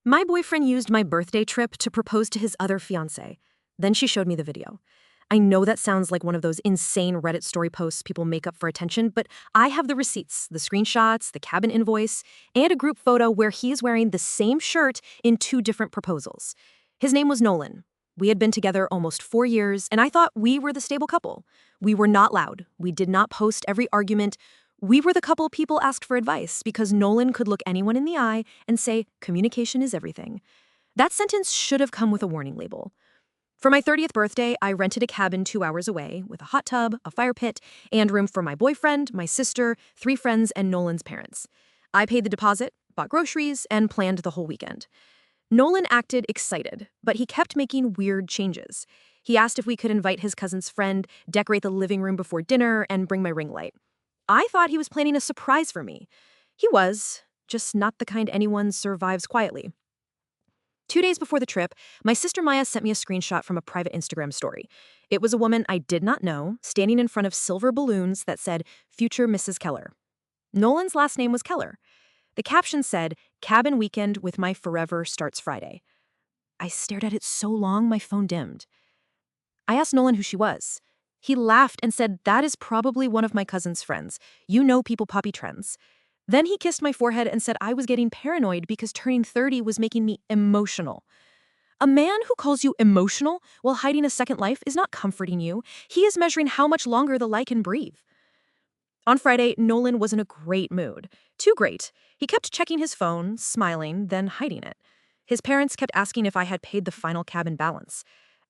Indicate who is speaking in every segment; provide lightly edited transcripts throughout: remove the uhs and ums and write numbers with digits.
Speaker 1: My boyfriend used my birthday trip to propose to his other fiancée. Then she showed me the video. I know that sounds like one of those insane Reddit story posts people make up for attention, but I have the receipts, the screenshots, the cabin invoice, and a group photo where he's wearing the same shirt in 2 different proposals. His name was Nolan. We had been together almost 4 years, and I thought we were the stable couple. We were not loud. We did not post every argument. We were the couple people asked for advice because Nolan could look anyone in the eye and say, communication is everything. That sentence should have come with a warning label. For my 30th birthday, I rented a cabin 2 hours away with a hot tub, a fire pit, and room for my boyfriend, my sister, 3 friends, and Nolan's parents. I paid the deposit, bought groceries, and planned the whole weekend. Nolan acted excited, but he kept making weird changes. He asked if we could invite his cousin's friend, decorate the living room before dinner, and bring my ring light. I thought he was planning a surprise for me. He was, just not the kind anyone survives quietly. 2 days before the trip, my sister Maya sent me a screenshot from a private Instagram story. It was a woman I did not know, standing in front of silver balloons that said, "Future Mrs. Keller." Nolan's last name was Keller. The caption said, "Cabin weekend with my forever starts Friday." I stared at it so long my phone dimmed. I asked Nolan who she was. He laughed and said, "That is probably one of my cousin's friends. You know people poppy trends." Then he kissed my forehead and said I was getting paranoid because turning 30 was making me emotional. A man who calls you emotional while hiding a second life is not comforting you. He is measuring how much longer the light can breathe. On Friday, Nolan was in a great mood. Too great. He kept checking his phone, smiling, then hiding it. His parents kept asking if I had paid the final cabin balance.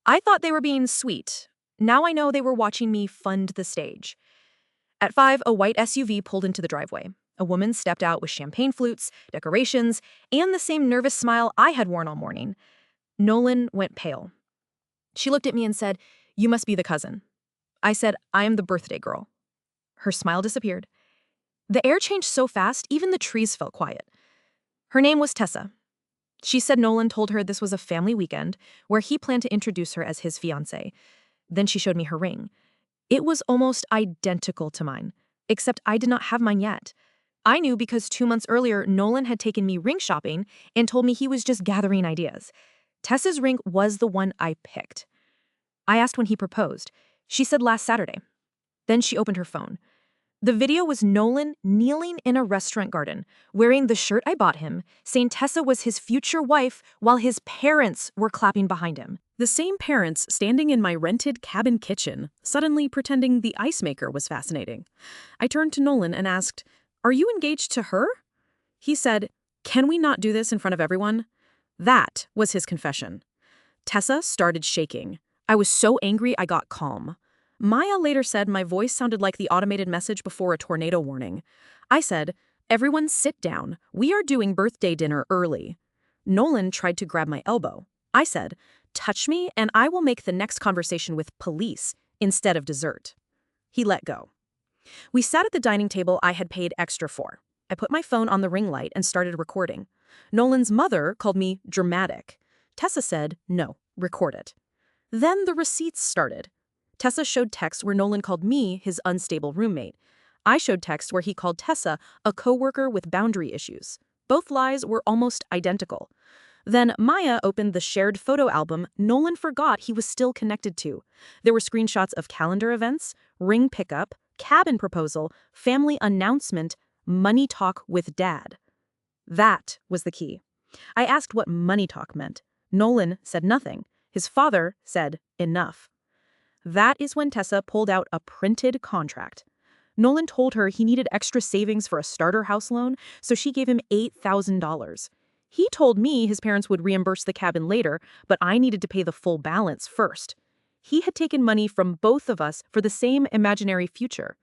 Speaker 1: I thought they were being sweet. Now I know they were watching me fund the stage. At 5, a white SUV pulled into the driveway. A woman stepped out with champagne flutes, decorations, and the same nervous smile I had worn all morning. Nolan went pale. She looked at me and said, "You must be the cousin." I said, "I am the birthday girl." Her smile disappeared. The air changed so fast, even the trees felt quiet. Her name was Tessa. She said Nolan told her this was a family weekend where he planned to introduce her as his fiancée. Then she showed me her ring. It was almost identical to mine, except I did not have mine yet. I knew because 2 months earlier, Nolan had taken me ring shopping and told me he was just gathering ideas. Tessa's ring was the one I picked. I asked when he proposed. She said last Saturday. Then she opened her phone. The video was Nolan kneeling in a restaurant garden, wearing the shirt I bought him, saying Tessa was his future wife while his parents were clapping behind him. The same parents standing in my rented cabin kitchen, suddenly pretending the ice maker was fascinating. I turned to Nolan and asked, "Are you engaged to her?" He said, "Can we not do this in front of everyone?" That was his confession. Tessa started shaking. I was so angry I got calm. Maya later said my voice sounded like the automated message before a tornado warning. I said, "Everyone sit down. We are doing birthday dinner early." Nolan tried to grab my elbow. I said, "Touch me and I will make the next conversation with police instead of dessert." He let go. We sat at the dining table I had paid extra for. I put my phone on the ring light and started recording. Nolan's mother called me dramatic. Tessa said, "No, record it." Then the receipts started. Tessa showed texts where Nolan called me his unstable roommate. I showed texts where he called Tessa a coworker with boundary issues. Both lies were almost identical. Then Maya opened the shared photo album Nolan forgot he was still connected to. There were screenshots of calendar events, ring pickup, cabin proposal, family announcement, money talk with dad. That was the key. I asked what money talk meant. Nolan said nothing. His father said enough. That is when Tessa pulled out a printed contract. Nolan told her he needed extra savings for a starter house loan, so she gave him $8,000. He told me his parents would reimburse the cabin later, but I needed to pay the full balance first. He had taken money from both of us for the same imaginary future.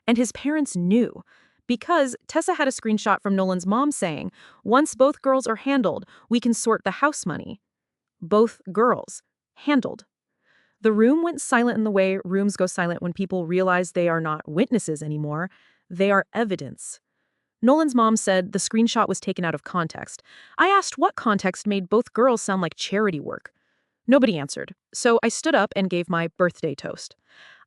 Speaker 1: And his parents knew, because Tessa had a screenshot from Nolan's mom saying, "Once both girls are handled, we can sort the house money." Both girls. Handled. The room went silent in the way rooms go silent when people realize they are not witnesses anymore. They are evidence. Nolan's mom said the screenshot was taken out of context. I asked what context made both girls sound like charity work. Nobody answered, so I stood up and gave my birthday toast.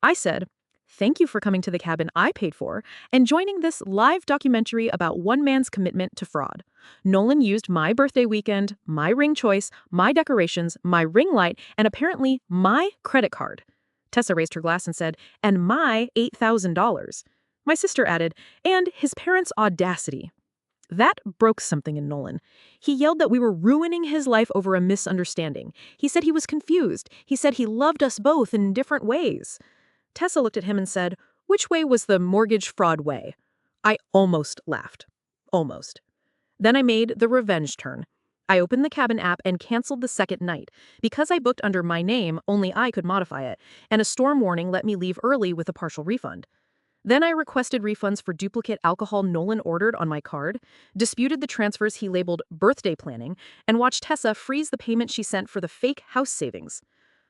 Speaker 1: I said,
Speaker 2: Thank you for coming to the cabin I paid for and joining this live documentary about one man's commitment to fraud. Nolan used my birthday weekend, my ring choice, my decorations, my ring light, and apparently my credit card. Tessa raised her glass and said, and my $8,000. My sister added, and his parents' audacity. That broke something in Nolan. He yelled that we were ruining his life over a misunderstanding. He said he was confused. He said he loved us both in different ways. Tessa looked at him and said, which way was the mortgage fraud way? I almost laughed. Almost. Then I made the revenge turn. I opened the cabin app and canceled the second night. Because I booked under my name, only I could modify it, and a storm warning let me leave early with a partial refund. Then I requested refunds for duplicate alcohol Nolan ordered on my card, disputed the transfers he labeled birthday planning, and watched Tessa freeze the payment she sent for the fake house savings.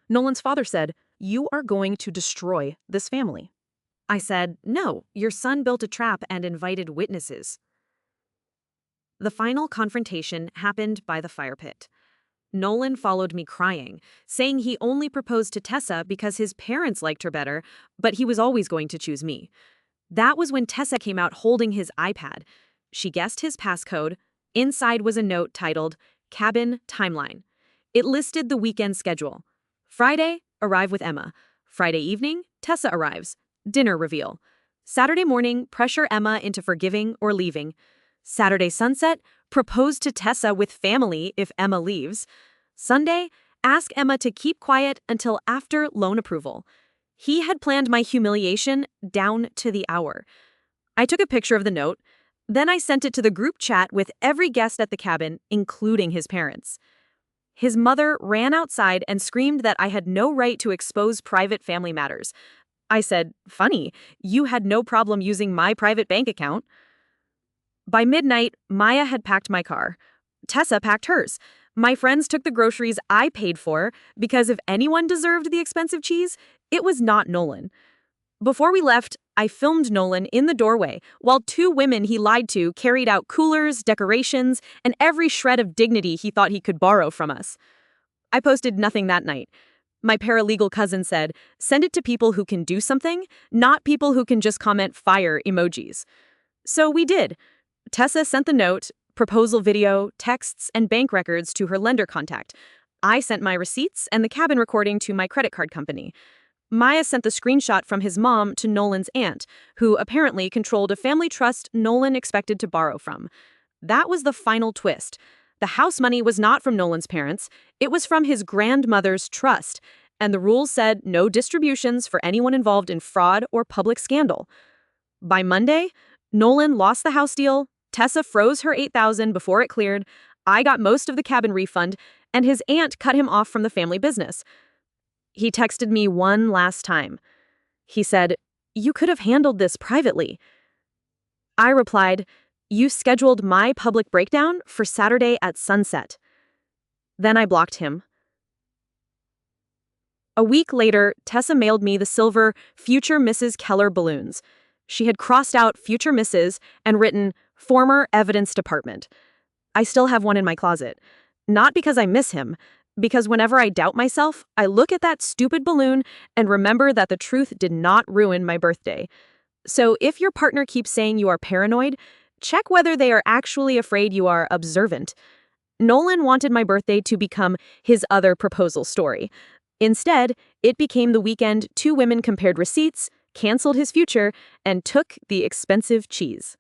Speaker 2: Nolan's father said, "You are going to destroy this family."
Speaker 1: I said, "No, your son built a trap and invited witnesses." The final confrontation happened by the fire pit. Nolan followed me crying, saying he only proposed to Tessa because his parents liked her better, but he was always going to choose me. That was when Tessa came out holding his iPad. She guessed his passcode. Inside was a note titled, Cabin Timeline. It listed the weekend schedule. Friday, arrive with Emma. Friday evening, Tessa arrives. Dinner reveal. Saturday morning, pressure Emma into forgiving or leaving. Saturday sunset, propose to Tessa with family if Emma leaves. Sunday, ask Emma to keep quiet until after loan approval. He had planned my humiliation down to the hour. I took a picture of the note. Then I sent it to the group chat with every guest at the cabin, including his parents. His mother ran outside and screamed that I had no right to expose private family matters. I said, "Funny, you had no problem using my private bank account." By midnight, Maya had packed my car. Tessa packed hers. My friends took the groceries I paid for because if anyone deserved the expensive cheese, it was not Nolan. Before we left, I filmed Nolan in the doorway while two women he lied to carried out coolers, decorations, and every shred of dignity he thought he could borrow from us. I posted nothing that night. My paralegal cousin said, "Send it to people who can do something, not people who can just comment fire emojis." So we did. Tessa sent the note, proposal video, texts, and bank records to her lender contact. I sent my receipts and the cabin recording to my credit card company. Maya sent the screenshot from his mom to Nolan's aunt, who apparently controlled a family trust Nolan expected to borrow from. That was the final twist. The house money was not from Nolan's parents. It was from his grandmother's trust, and the rules said no distributions for anyone involved in fraud or public scandal. By Monday, Nolan lost the house deal. Tessa froze her $8,000 before it cleared. I got most of the cabin refund, and his aunt cut him off from the family business. He texted me one last time. He said, "You could have handled this privately." I replied, "You scheduled my public breakdown for Saturday at sunset." Then I blocked him. A week later, Tessa mailed me the silver Future Mrs. Keller balloons. She had crossed out Future Mrs. and written Former Evidence Department. I still have one in my closet. Not because I miss him, because whenever I doubt myself, I look at that stupid balloon and remember that the truth did not ruin my birthday. So if your partner keeps saying you are paranoid, check whether they are actually afraid you are observant. Nolan wanted my birthday to become his other proposal story. Instead, it became the weekend two women compared receipts, canceled his future, and took the expensive cheese.